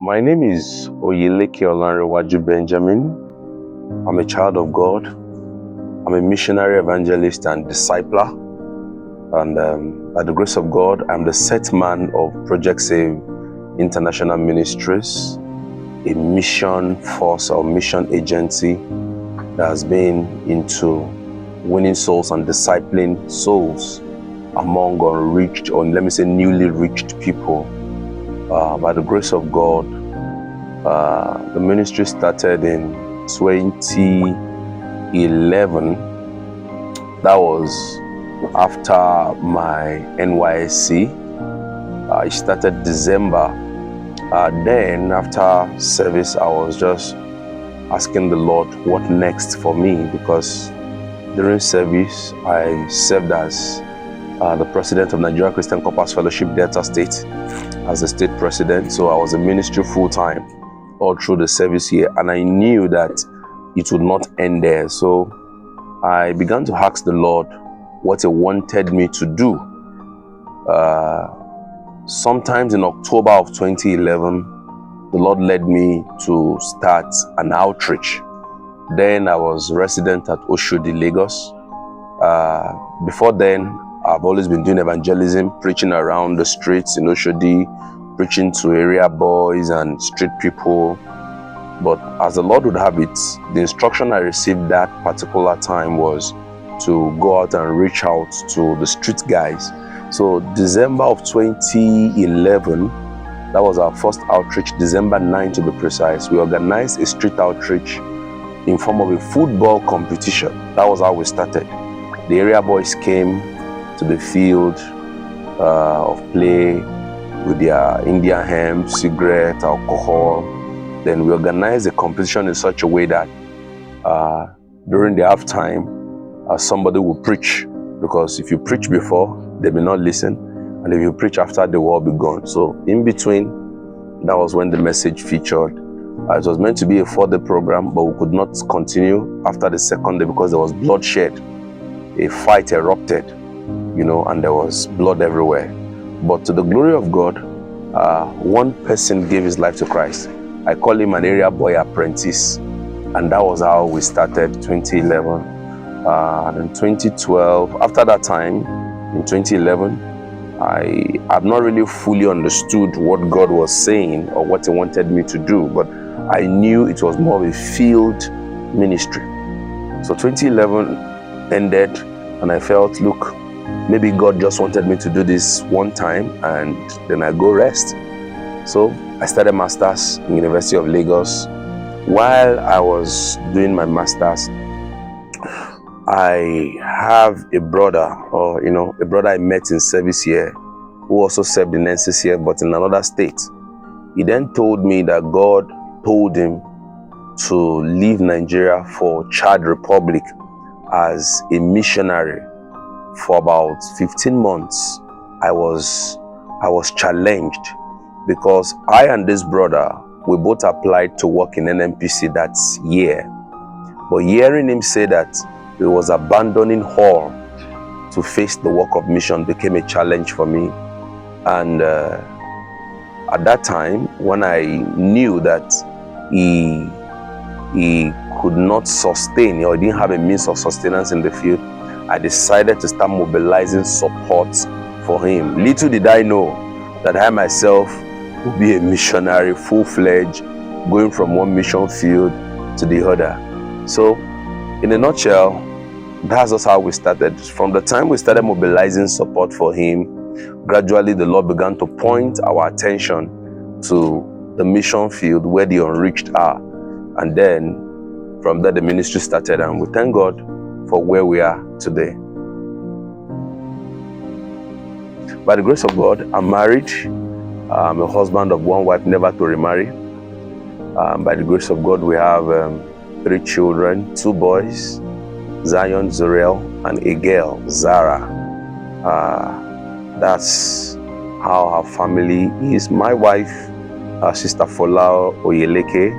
My name is Oyeleke Olanrewaju Benjamin. I'm a child of God. I'm a missionary, evangelist, and discipler. And by the grace of God, I'm the set man of Project Save International Ministries, a mission force or mission agency that has been into winning souls and discipling souls among unreached, or let me say newly reached people. By the grace of God, the ministry started in 2011. That was after my NYSC. It started December. Then after service, I was just asking the Lord what next for me, because during service, I served as the president of Nigeria Christian Corpus Fellowship Delta State as the state president. So I was in ministry full-time all through the service year, and I knew that it would not end there. So I began to ask the Lord what He wanted me to do. Sometimes in October of 2011, the Lord led me to start an outreach. Then I was resident at Oshodi, Lagos. Before then, I've always been doing evangelism, preaching around the streets in Oshodi, preaching to area boys and street people. But as the Lord would have it, the instruction I received that particular time was to go out and reach out to the street guys. So December of 2011, that was our first outreach, December 9 to be precise. We organized a street outreach in form of a football competition. That was how we started. The area boys came to the field of play with their Indian hemp, cigarette, alcohol. Then we organized the competition in such a way that during the halftime, somebody will preach, because if you preach before, they may not listen, and if you preach after, they will all be gone. So in between, that was when the message featured. It was meant to be a 4-day program, but we could not continue after the second day because there was bloodshed. A fight erupted, and there was blood everywhere. But to the glory of God, one person gave his life to Christ. I call him an area boy apprentice, and that was how we started 2011. And in 2012, after that time, in 2011, I have not really fully understood what God was saying or what He wanted me to do, but I knew it was more of a field ministry. So 2011 ended, and I felt, look, maybe God just wanted me to do this one time and then I go rest. So I started masters in University of Lagos. While I was doing my masters, I have a brother, a brother I met in service here, who also served in NCCF but in another state. He then told me that God told him to leave Nigeria for Chad Republic as a missionary. For about 15 months, I was challenged, because I and this brother, we both applied to work in NNPC that year. But hearing him say that he was abandoning all to face the work of mission became a challenge for me. And at that time, when I knew that he could not sustain, or he didn't have a means of sustenance in the field, I decided to start mobilizing support for him. Little did I know that I myself would be a missionary, full-fledged, going from one mission field to the other. So, in a nutshell, that's just how we started. From the time we started mobilizing support for him, gradually the Lord began to point our attention to the mission field where the unreached are. And then from there the ministry started, and we thank God for where we are today. By the grace of God, I'm married. I'm a husband of one wife, never to remarry. By the grace of God, we have 3 children, 2 boys, Zion, Zuriel, and a girl, Zara. That's how our family is. My wife, Sister Fola Oyeleke,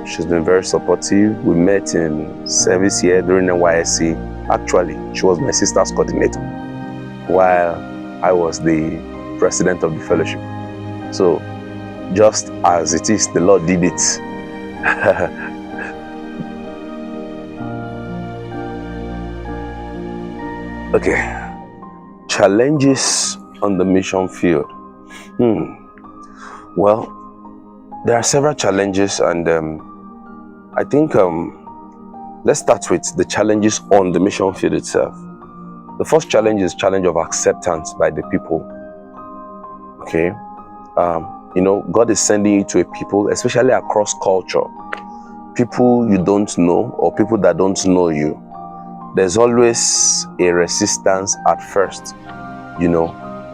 she's been very supportive. We met in service here during NYSC. Actually, she was my sister's coordinator while I was the president of the fellowship. So just as it is. The Lord did it. Okay, challenges on the mission field. Well, there are several challenges, and I think let's start with the challenges on the mission field itself. The first challenge is challenge of acceptance by the people. Okay, God is sending you to a people, especially across culture, people you don't know or people that don't know you. There's always a resistance at first,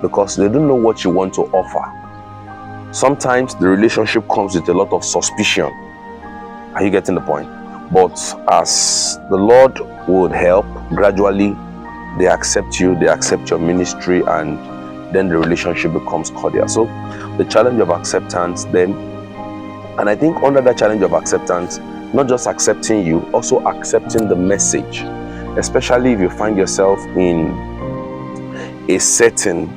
because they don't know what you want to offer. Sometimes the relationship comes with a lot of suspicion. Are you getting the point? But as the Lord would help, gradually they accept you, they accept your ministry, and then the relationship becomes cordial. So the challenge of acceptance then, and I think under that challenge of acceptance, not just accepting you, also accepting the message, especially if you find yourself in a setting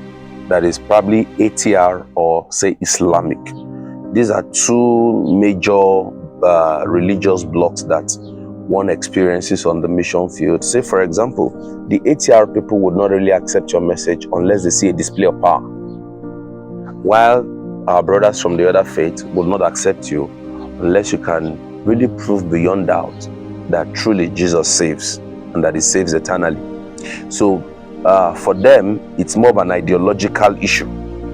that is probably ATR or say Islamic. These are two major religious blocks that one experiences on the mission field. Say, for example, the ATR people would not really accept your message unless they see a display of power, while our brothers from the other faith would not accept you unless you can really prove beyond doubt that truly Jesus saves and that he saves eternally. So for them, it's more of an ideological issue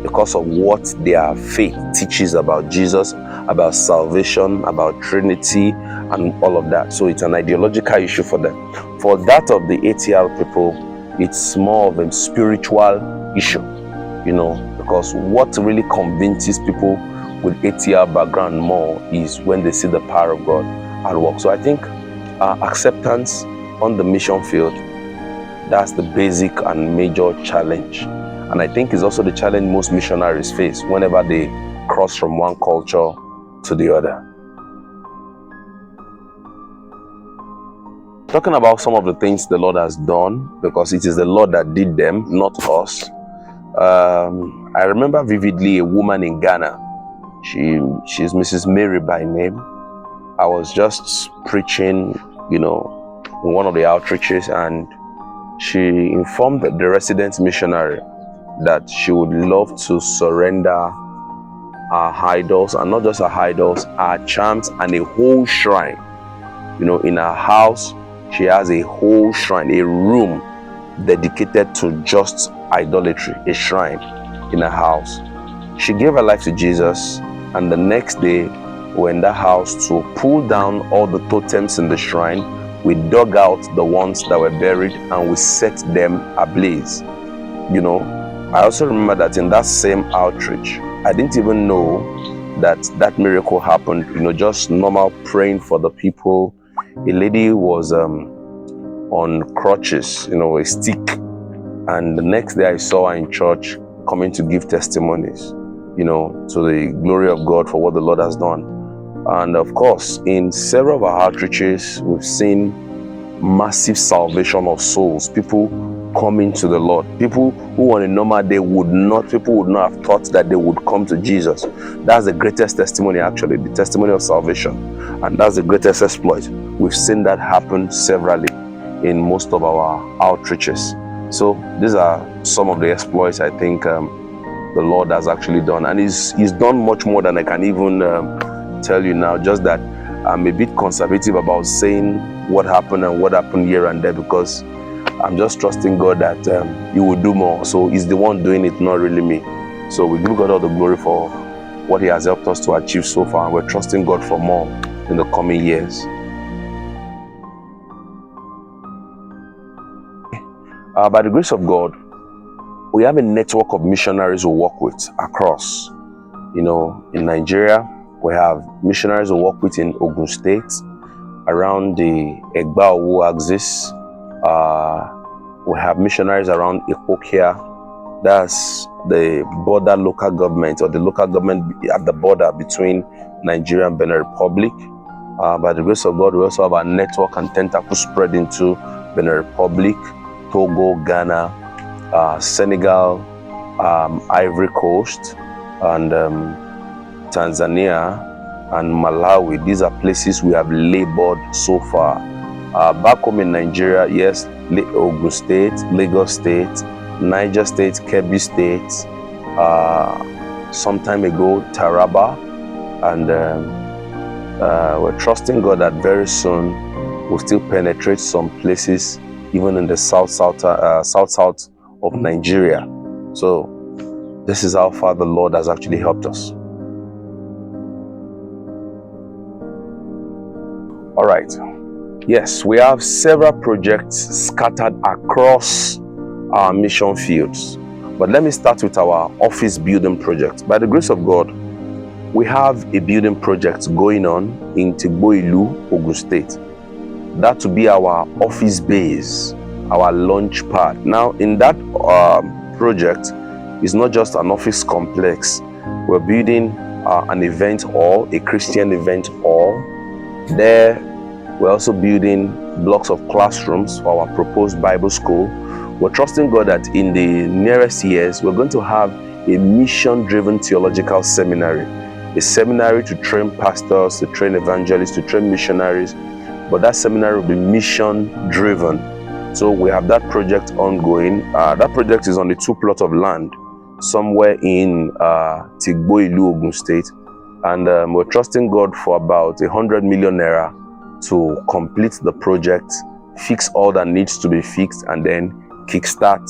because of what their faith teaches about Jesus, about salvation, about Trinity, and all of that. So it's an ideological issue for them. For that of the ATR people, it's more of a spiritual issue, because what really convinces people with ATR background more is when they see the power of God at work. So I think acceptance on the mission field, that's the basic and major challenge. And I think it's also the challenge most missionaries face whenever they cross from one culture to the other. Talking about some of the things the Lord has done, because it is the Lord that did them, not us. I remember vividly a woman in Ghana. She's Mrs. Mary by name. I was just preaching, in one of the outreaches, and she informed the resident missionary that she would love to surrender our idols, and not just our idols, our charms, and a whole shrine. In her house, she has a whole shrine, a room dedicated to just idolatry, a shrine in her house. She gave her life to Jesus, and the next day, we were in that house to pull down all the totems in the shrine. We dug out the ones that were buried and we set them ablaze. I also remember that in that same outreach, I didn't even know that miracle happened. Just normal praying for the people. A lady was on crutches, a stick. And the next day I saw her in church coming to give testimonies, to the glory of God for what the Lord has done. And of course, in several of our outreaches, we've seen massive salvation of souls, people coming to the Lord, people who on a normal day people would not have thought that they would come to Jesus. That's the greatest testimony, actually, the testimony of salvation. And that's the greatest exploit. We've seen that happen severally in most of our outreaches. So these are some of the exploits I think the Lord has actually done. And he's done much more than I can even tell you now, just that I'm a bit conservative about saying what happened and what happened here and there, because I'm just trusting God that he will do more. So he's the one doing it, not really me. So we give God all the glory for what he has helped us to achieve so far, and we're trusting God for more in the coming years. By the grace of God, we have a network of missionaries we work with across. In Nigeria, we have missionaries we work with in Ogun State, around the Egba-Owo axis. We have missionaries around Ipokia, that's the border local government, or the local government at the border between Nigeria and Benin Republic. By the grace of God, we also have a network and tentacle spread into Benin Republic, Togo, Ghana, Senegal, Ivory Coast, and Tanzania and Malawi. These are places we have labored so far. Back home in Nigeria, yes, Ogun State, Lagos State, Niger State, Kebbi State, some time ago, Taraba, and we're trusting God that very soon we'll still penetrate some places, even in the south of Nigeria. So this is how far the Lord has actually helped us. All right. Yes, we have several projects scattered across our mission fields. But let me start with our office building project. By the grace of God, we have a building project going on in Tigboilu, Ogun State. That will be our office base, our launch pad. Now, in that project, it's not just an office complex. We're building an event hall, a Christian event hall. There, we're also building blocks of classrooms for our proposed Bible school. We're trusting God that in the nearest years, we're going to have a mission-driven theological seminary. A seminary to train pastors, to train evangelists, to train missionaries. But that seminary will be mission-driven. So we have that project ongoing. That project is on the 2 plots of land somewhere in Tigboilu, Ogun State. And we're trusting God for about 100 million naira to complete the project, fix all that needs to be fixed, and then kickstart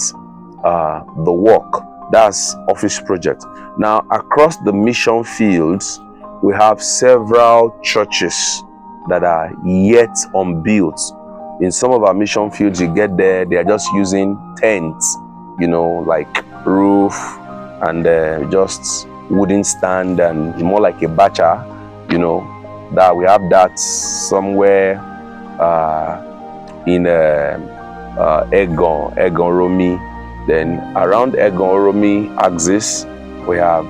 the work. That's office project. Now, across the mission fields, we have several churches that are yet unbuilt. In some of our mission fields, you get there, they are just using tents, like roof and just wooden stand and more like a bacha, that we have that somewhere in Egon Romi. Then around Egon Romi axis, we have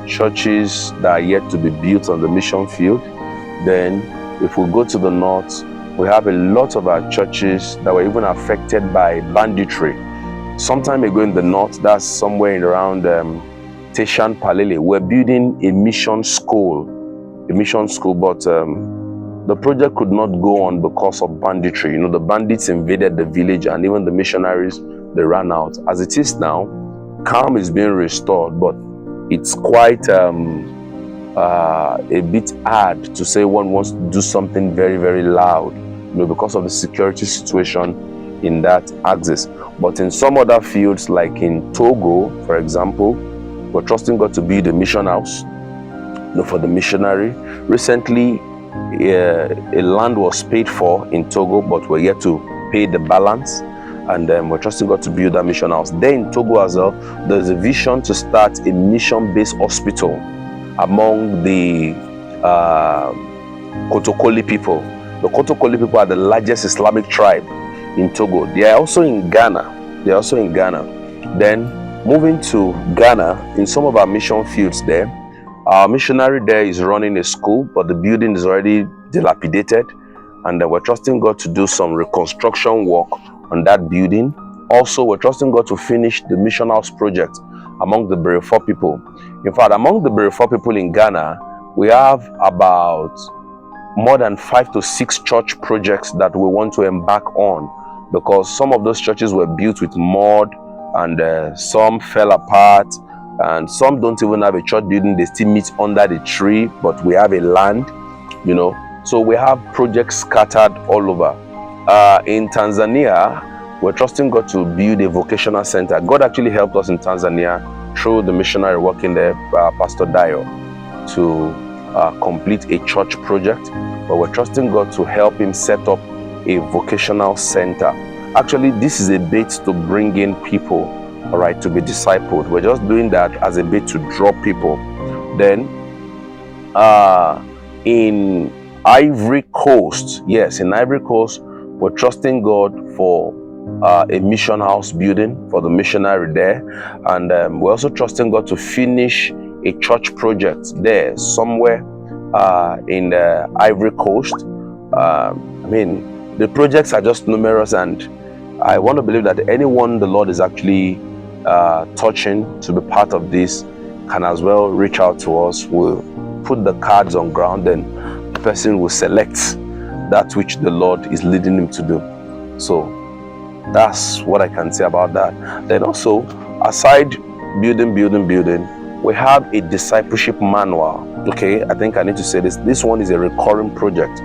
churches that are yet to be built on the mission field. Then if we go to the north, we have a lot of our churches that were even affected by banditry. Some time ago in the north, that's somewhere in around Teshan Palele, we're building a mission school, but the project could not go on because of banditry. The bandits invaded the village, and even the missionaries, they ran out. As it is now, calm is being restored, but it's quite a bit hard to say one wants to do something very, very loud, because of the security situation in that axis. But in some other fields, like in Togo, for example, we're trusting God to build a mission house, for the missionary. Recently, a land was paid for in Togo, but we're yet to pay the balance, and we're trusting God to build that mission house. Then in Togo as well, there's a vision to start a mission-based hospital among the Kotokoli people. The Kotokoli people are the largest Islamic tribe in Togo. They are also in Ghana. Then moving to Ghana, in some of our mission fields there, our missionary there is running a school, but the building is already dilapidated, and we're trusting God to do some reconstruction work on that building. Also, we're trusting God to finish the mission house project among the Berefo people. In fact, among the Berefo people in Ghana, we have about more than 5 to 6 church projects that we want to embark on, because some of those churches were built with mud, and some fell apart, and some don't even have a church building. They still meet under the tree, but we have a land, So we have projects scattered all over. In Tanzania, we're trusting God to build a vocational center. God actually helped us in Tanzania through the missionary working there, Pastor Dio, to complete a church project. But we're trusting God to help him set up a vocational center. Actually, this is a bait to bring in people, all right, to be discipled. We're just doing that as a bait to draw people. Then in Ivory Coast, we're trusting God for a mission house building for the missionary there, and we're also trusting God to finish a church project there somewhere in the Ivory Coast. The projects are just numerous, and I want to believe that anyone the Lord is actually touching to be part of this can as well reach out to us. We'll put the cards on ground, and the person will select that which the Lord is leading him to do. So that's what I can say about that. Then also, aside building, we have a discipleship manual. Okay, I think I need to say this. This one is a recurring project.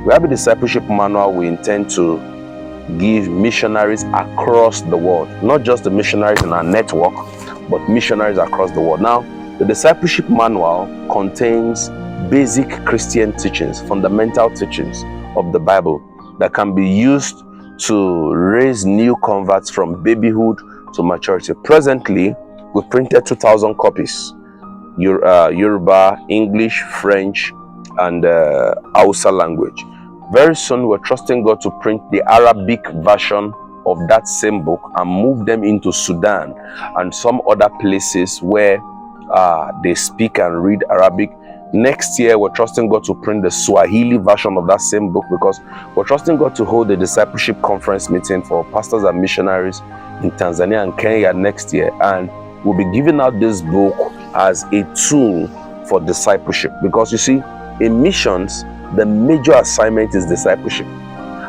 We have a discipleship manual we intend to give missionaries across the world, not just the missionaries in our network, but missionaries across the world. Now, the discipleship manual contains basic Christian teachings, fundamental teachings of the Bible that can be used to raise new converts from babyhood to maturity. Presently, we've printed 2,000 copies. Yoruba, English, French, and Hausa language. Very soon, we're trusting God to print the Arabic version of that same book and move them into Sudan and some other places where they speak and read Arabic. Next year, we're trusting God to print the Swahili version of that same book, because we're trusting God to hold a discipleship conference meeting for pastors and missionaries in Tanzania and Kenya next year. And we'll be giving out this book as a tool for discipleship, because you see, in missions, the major assignment is discipleship.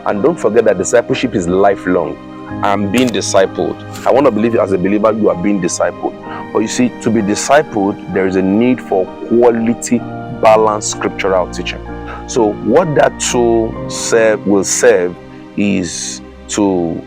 And don't forget that discipleship is lifelong. I'm being discipled. I want to believe as a believer you are being discipled. But you see, to be discipled, there is a need for quality, balanced scriptural teaching. So what that tool will serve is to,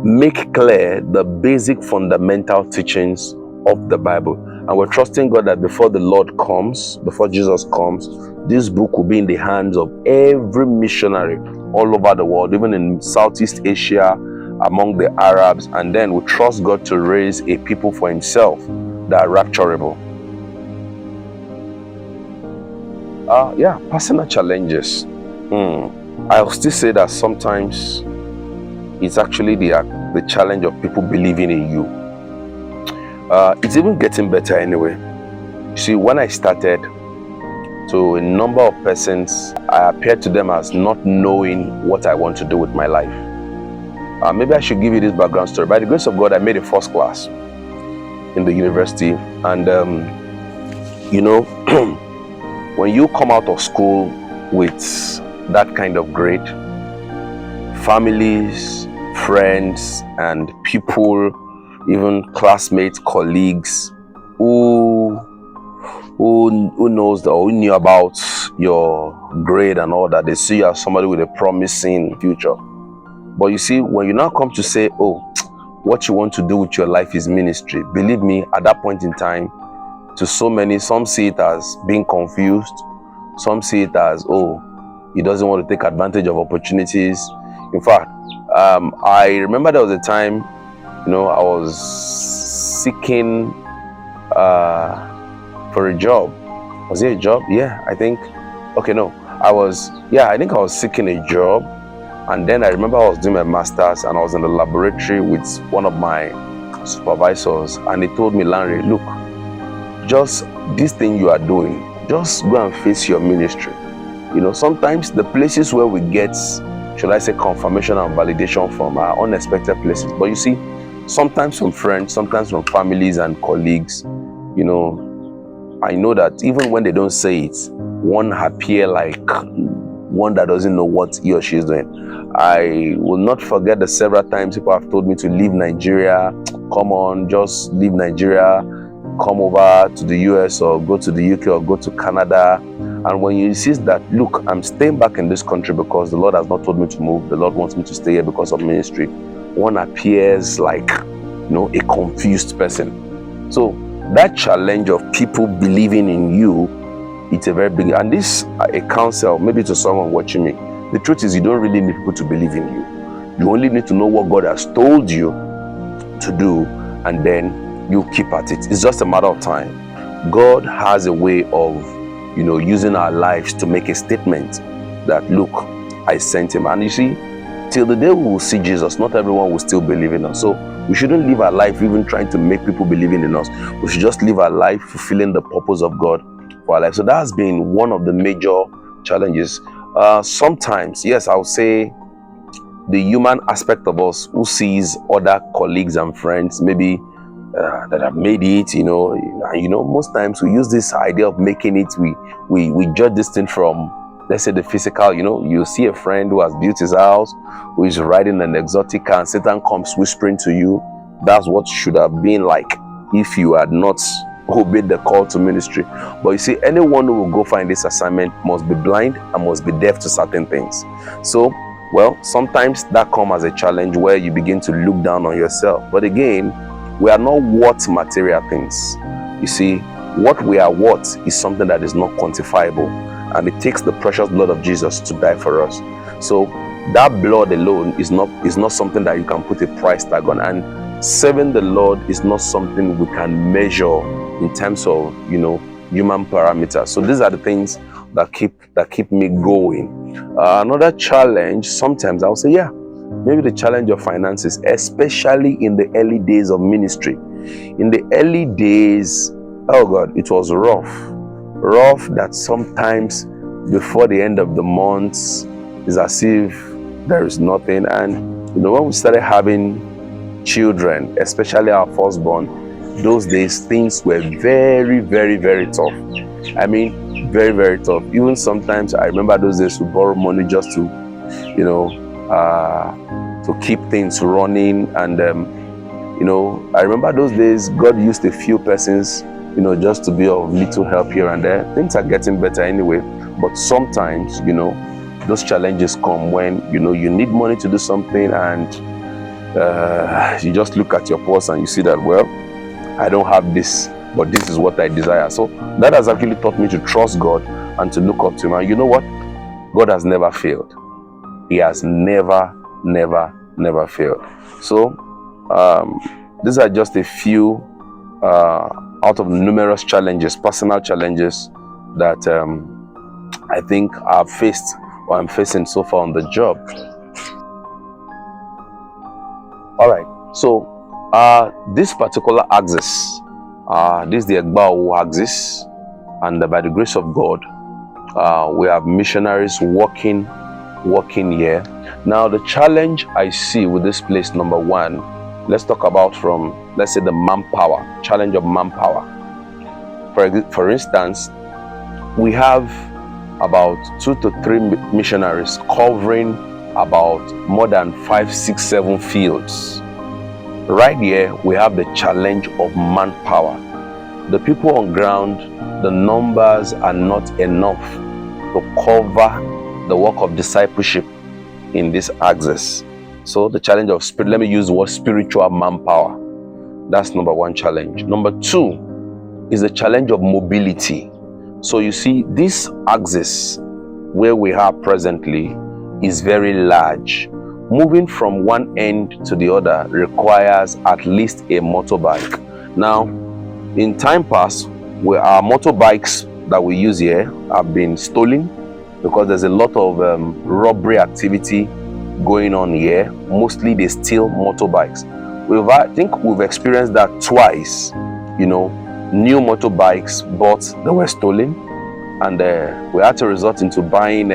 make clear the basic fundamental teachings of the Bible. And we're trusting God that before the Lord comes, before Jesus comes, this book will be in the hands of every missionary all over the world, even in Southeast Asia, among the Arabs. And then we trust God to raise a people for himself that are rapturable. Personal challenges. I'll still say that sometimes it's actually the challenge of people believing in you. It's even getting better anyway. You see, when I started, to a number of persons, I appeared to them as not knowing what I want to do with my life. Maybe I should give you this background story. By the grace of God, I made a first class in the university. And, when you come out of school with that kind of grade, families, friends, and people, even classmates, colleagues who knows who knew about your grade and all that, they see you as somebody with a promising future. But you see, when you now come to say, what you want to do with your life is ministry, believe me, at that point in time, to so many, some see it as being confused, some see it as, he doesn't want to take advantage of opportunities. In fact, I remember there was a time, I was seeking for a job. Was it a job? Yeah, I think. Okay, no. I think I was seeking a job. And then I remember I was doing my master's and I was in the laboratory with one of my supervisors. And he told me, Lanre, look, just this thing you are doing, just go and face your ministry. Sometimes the places where we get, should I say, confirmation and validation from are unexpected places. But you see, sometimes from friends, sometimes from families and colleagues, I know that even when they don't say it, one appear like one that doesn't know what he or she is doing. I will not forget the several times people have told me to leave Nigeria. Come on, just leave Nigeria, come over to the US or go to the UK or go to Canada. And when you insist that, look, I'm staying back in this country because the Lord has not told me to move, the Lord wants me to stay here because of ministry, one appears like, a confused person. So that challenge of people believing in you, it's a very big, and this a counsel maybe to someone watching me. The truth is, you don't really need people to believe in you. You only need to know what God has told you to do, and then you keep at it. It's just a matter of time. God has a way of, using our lives to make a statement that, look, I sent him. And you see, till the day we will see Jesus, not everyone will still believe in us. So we shouldn't live our life even trying to make people believing in us. We should just live our life fulfilling the purpose of God for our life. So that has been one of the major challenges. Sometimes, yes, I would say the human aspect of us who sees other colleagues and friends maybe that have made it, most times we use this idea of making it, we judge this thing from, let's say, the physical. You see a friend who has built his house, who is riding an exotic car, and Satan comes whispering to you. That's what should have been like if you had not obeyed the call to ministry. But you see, anyone who will go find this assignment must be blind and must be deaf to certain things. So, well, sometimes that comes as a challenge where you begin to look down on yourself. But again, we are not worth material things. You see, what we are worth is something that is not quantifiable, and it takes the precious blood of Jesus to die for us. So that blood alone is not something that you can put a price tag on, and serving the Lord is not something we can measure in terms of human parameters. So these are the things that keep me going. Another challenge, sometimes I'll say, maybe the challenge of finances, especially in the early days of ministry. In the early days, oh God, it was rough that sometimes before the end of the month is as if there is nothing. And when we started having children, especially our firstborn, those days things were very, very, very tough. I mean, very, very tough. Even sometimes I remember those days we borrow money just to keep things running. And I remember those days God used a few persons just to be of little help here and there. Things are getting better anyway, but sometimes those challenges come when you need money to do something, and you just look at your purse and you see that, well, I don't have this, but this is what I desire. So that has actually taught me to trust God and to look up to him. And you know what? God has never failed. He has never failed. So these are just a few out of numerous challenges, personal challenges that I think I've faced or I'm facing so far on the job. All right, so this particular axis, this is the Egbaowo axis, and by the grace of God, we have missionaries working here. Now, the challenge I see with this place, number one, let's talk about from, let's say, the manpower, challenge of manpower. For instance, we have about 2 to 3 missionaries covering about more than 5, 6, 7 fields. Right here, we have the challenge of manpower. The people on ground, the numbers are not enough to cover the work of discipleship in this axis. So the challenge of spirit, let me use the word spiritual manpower. That's number one challenge. Number two is the challenge of mobility. So you see, this axis where we are presently is very large. Moving from one end to the other requires at least a motorbike. Now, in time past, where our motorbikes that we use here have been stolen because there's a lot of robbery activity going on here. Mostly they steal motorbikes. I think we've experienced that twice. New motorbikes bought that were stolen, and we had to resort into buying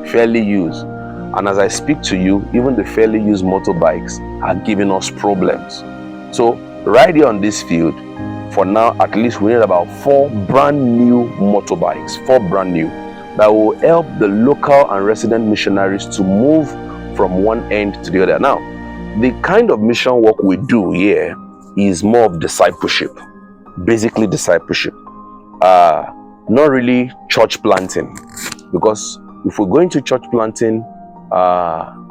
fairly used. And as I speak to you, even the fairly used motorbikes are giving us problems. So right here on this field, for now at least, we need about 4 brand new motorbikes, 4 brand new, that will help the local and resident missionaries to move from one end to the other. Now, the kind of mission work we do here is more of discipleship, basically discipleship, not really church planting. Because if we're going to church planting,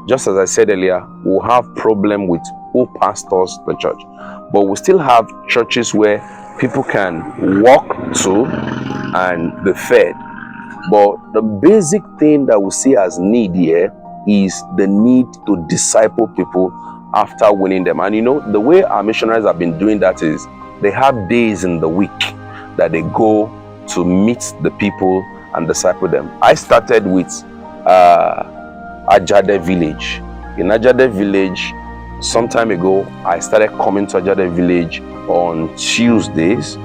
just as I said earlier, we'll have problem with who pastors the church. But we still have churches where people can walk to and be fed. But the basic thing that we see as need here is the need to disciple people after winning them. And the way our missionaries have been doing that is they have days in the week that they go to meet the people and disciple them. I started with Ajade village. In Ajade village, some time ago, I started coming to Ajade village on Tuesdays,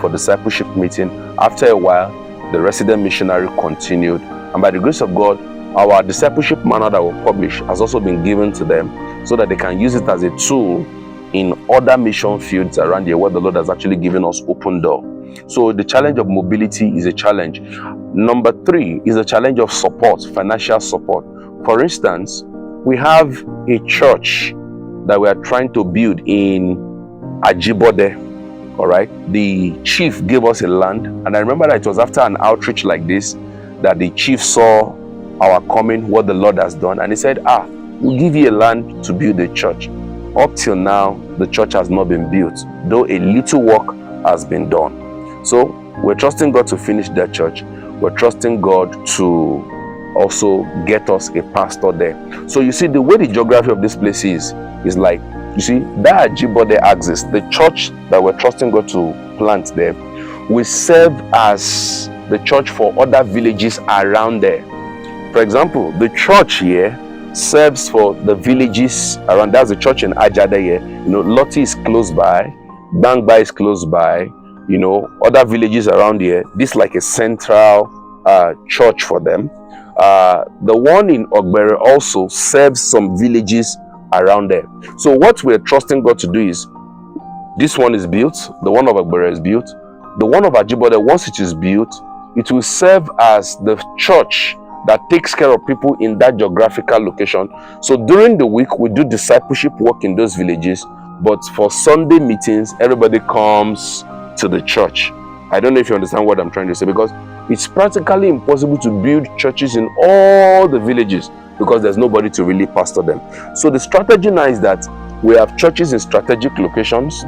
for discipleship meeting. After a while, the resident missionary continued, and by the grace of God, our discipleship manual that we publish has also been given to them so that they can use it as a tool in other mission fields around here where the Lord has actually given us open door. So the challenge of mobility is a challenge. Number 3 is a challenge of support, financial support. For instance, we have a church that we are trying to build in Ajibode. All right, the chief gave us a land, and I remember that it was after an outreach like this that the chief saw our coming, what the Lord has done, and he said, we'll give you a land to build a church. Up till now, the church has not been built, though a little work has been done. So we're trusting God to finish that church. We're trusting God to also get us a pastor there. So you see, the way the geography of this place is like, you see, that Ajibode axis, the church that we're trusting God to plant there, will serve as the church for other villages around there. For example, the church here serves for the villages around. That's the church in Ajade here. Loti is close by, Bangba is close by, other villages around here. This is like a central church for them. The one in Ogbere also serves some villages around there. So what we're trusting God to do is, this one is built, the one of Ogbere is built, the one of Ajibode, once it is built, it will serve as the church that takes care of people in that geographical location. So during the week, we do discipleship work in those villages, but for Sunday meetings, everybody comes to the church. I don't know if you understand what I'm trying to say, because it's practically impossible to build churches in all the villages because there's nobody to really pastor them. So the strategy now is that we have churches in strategic locations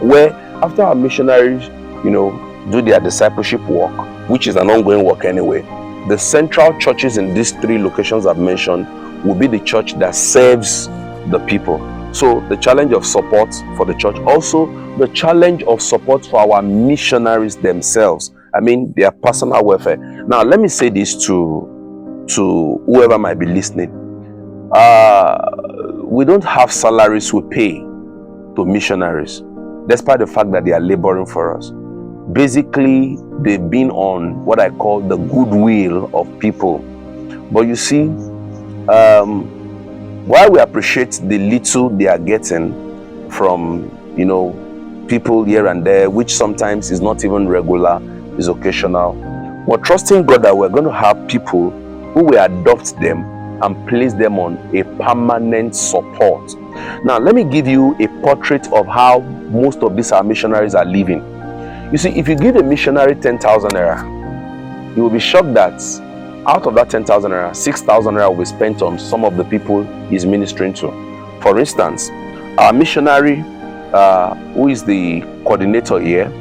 where, after our missionaries, do their discipleship work, which is an ongoing work anyway, the central churches in these 3 locations I've mentioned will be the church that serves the people. So the challenge of support for the church, also the challenge of support for our missionaries themselves. I mean, their personal welfare. Now, let me say this to whoever might be listening. We don't have salaries we pay to missionaries, despite the fact that they are laboring for us. Basically, they've been on what I call the goodwill of people. But you see, while we appreciate the little they are getting from, people here and there, which sometimes is not even regular, is occasional, we're trusting God that we're going to have people who will adopt them and place them on a permanent support. Now, let me give you a portrait of how most of these our missionaries are living. You see, if you give a missionary 10,000 naira, you will be shocked that out of that 10,000 naira, 6,000 naira will be spent on some of the people he's ministering to. For instance, our missionary, who is the coordinator here,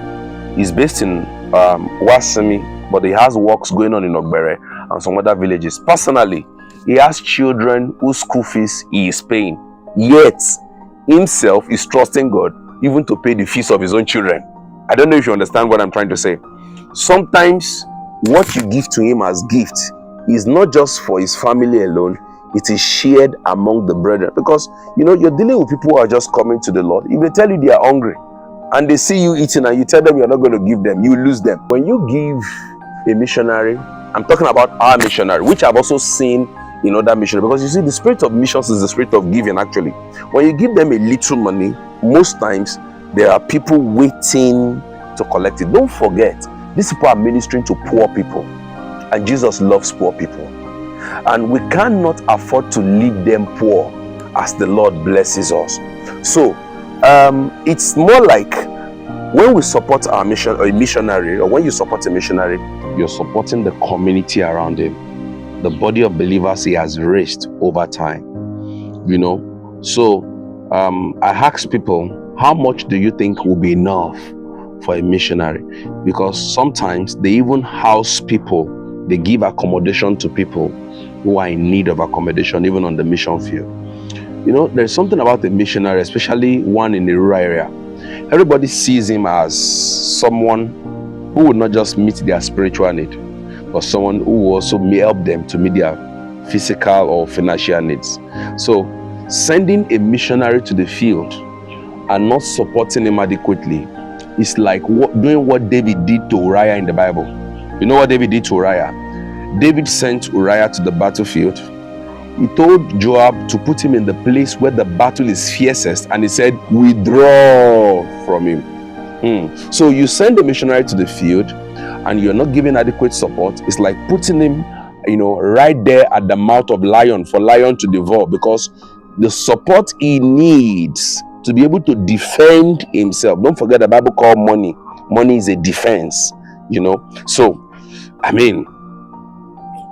is based in Wasimi, but he has works going on in Ogbere and some other villages. Personally, he has children whose school fees he is paying, yet himself is trusting God even to pay the fees of his own children. I don't know if you understand what I'm trying to say. Sometimes what you give to him as gift is not just for his family alone, it is shared among the brethren. Because you're dealing with people who are just coming to the Lord. If they tell you they are hungry and they see you eating and you tell them you're not going to give them, you lose them. When you give a missionary, I'm talking about our missionary, which I've also seen in other missionaries, because you see, the spirit of missions is the spirit of giving. Actually, when you give them a little money, most times there are people waiting to collect it. Don't forget, these people are ministering to poor people, and Jesus loves poor people, and we cannot afford to leave them poor as the Lord blesses us. So it's more like when we support our mission or a missionary, or when you support a missionary, you're supporting the community around him, the body of believers he has raised over time. So I ask people, how much do you think will be enough for a missionary? Because sometimes they even house people, they give accommodation to people who are in need of accommodation, even on the mission field. There's something about a missionary, especially one in the rural area. Everybody sees him as someone who would not just meet their spiritual need, but someone who will also help them to meet their physical or financial needs. So sending a missionary to the field and not supporting him adequately is like doing what David did to Uriah in the Bible. You know what David did to Uriah? David sent Uriah to the battlefield. He told Joab to put him in the place where the battle is fiercest, and he said, withdraw from him. So you send a missionary to the field and you're not giving adequate support. It's like putting him, right there at the mouth of lion for lion to devour, because the support he needs to be able to defend himself. Don't forget the Bible called money. Money is a defense, So,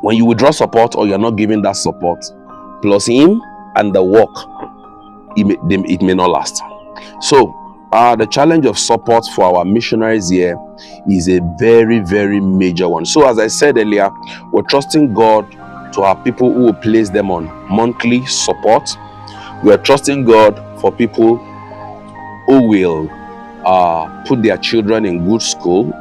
when you withdraw support or you're not giving that support, plus him and the work, it may not last. So, the challenge of support for our missionaries here is a very, very major one. So as I said earlier, we're trusting God to have people who will place them on monthly support. We're trusting God for people who will put their children in good school.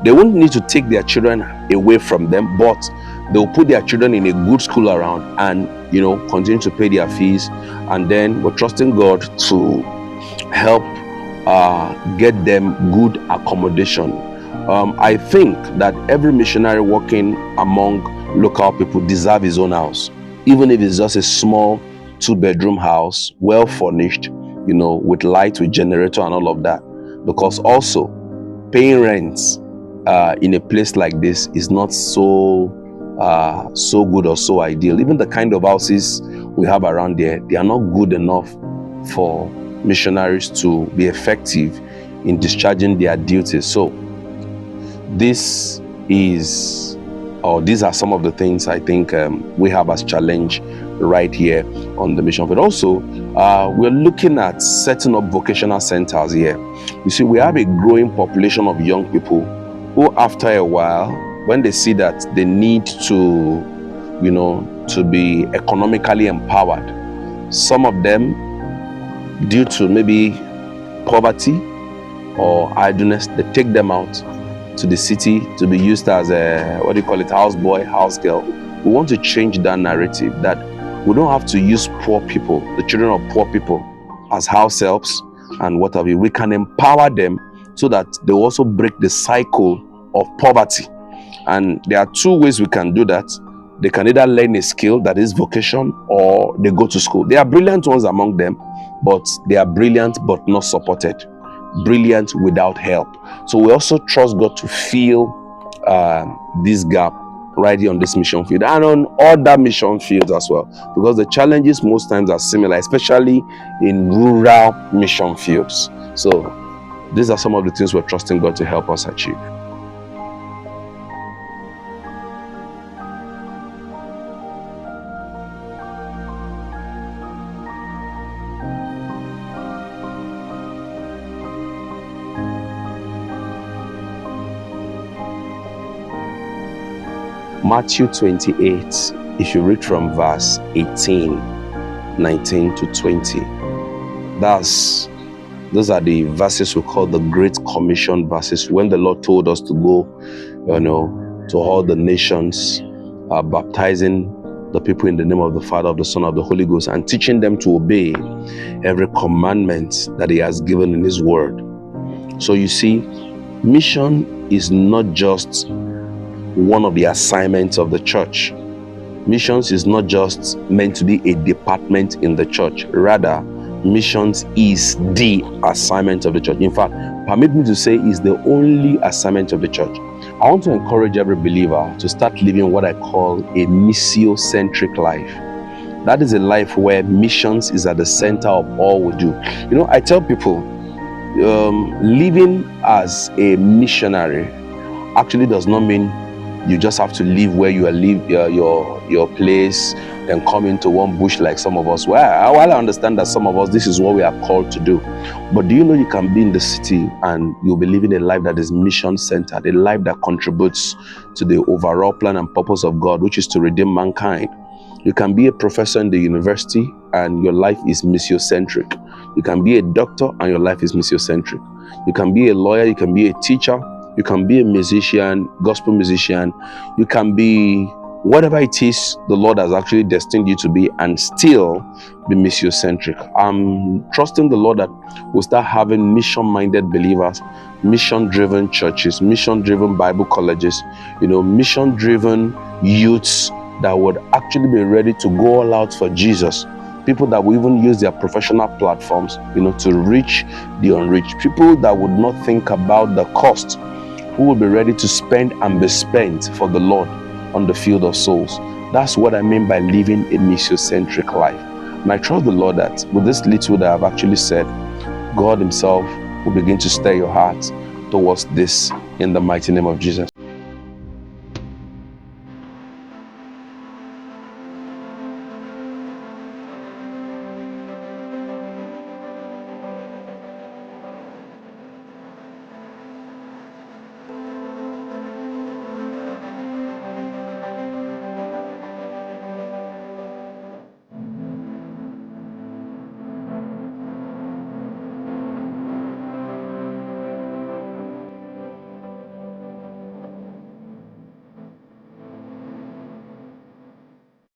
They won't need to take their children away from them, but they'll put their children in a good school around and, continue to pay their fees. And then we're trusting God to help get them good accommodation. I think that every missionary working among local people deserves his own house, even if it's just a small 2-bedroom house, well furnished, with light, with generator and all of that. Because also paying rents in a place like this is not so good or so ideal. Even the kind of houses we have around there, they are not good enough for missionaries to be effective in discharging their duties. So these are some of the things I think we have as challenge right here on the mission field. Also, we're looking at setting up vocational centers here. You see, we have a growing population of young people who, after a while, when they see that they need to be economically empowered, some of them, due to maybe poverty or idleness, they take them out to the city to be used as a, house boy, house girl. We want to change that narrative, that we don't have to use poor people, the children of poor people, as house helps and what have you. We can empower them so that they also break the cycle of poverty. And there are 2 ways we can do that. They can either learn a skill, that is vocation, or they go to school. There are brilliant ones among them, but they are brilliant but not supported. Brilliant without help. So we also trust God to fill this gap right here on this mission field and on other mission fields as well, because the challenges most times are similar, especially in rural mission fields. So these are some of the things we're trusting God to help us achieve. Matthew 28, if you read from verse 18, 19 to 20, those are the verses we call the Great Commission verses, when the Lord told us to go, to all the nations, baptizing the people in the name of the Father, of the Son, of the Holy Ghost, and teaching them to obey every commandment that He has given in His Word. So you see, mission is not just one of the assignments of the church. Missions is not just meant to be a department in the church. Rather, missions is the assignment of the church. In fact, permit me to say, is the only assignment of the church. I want to encourage every believer to start living what I call a missiocentric life. That is a life where missions is at the center of all we do. I tell people, living as a missionary actually does not mean you just have to leave where you are, leave your place, then come into one bush like some of us. Well, while I understand that some of us, this is what we are called to do. But do you know you can be in the city and you'll be living a life that is mission-centered, a life that contributes to the overall plan and purpose of God, which is to redeem mankind. You can be a professor in the university and your life is missiocentric. You can be a doctor and your life is missiocentric. You can be a lawyer, you can be a teacher, you can be a musician, gospel musician. You can be whatever it is the Lord has actually destined you to be and still be missiocentric. I'm trusting the Lord that we'll start having mission-minded believers, mission-driven churches, mission-driven Bible colleges, mission-driven youths that would actually be ready to go all out for Jesus. People that will even use their professional platforms, to reach the unreached. People that would not think about the cost, who will be ready to spend and be spent for the Lord on the field of souls. That's what I mean by living a missiocentric life. And I trust the Lord that with this little that I've actually said, God himself will begin to stir your heart towards this in the mighty name of Jesus.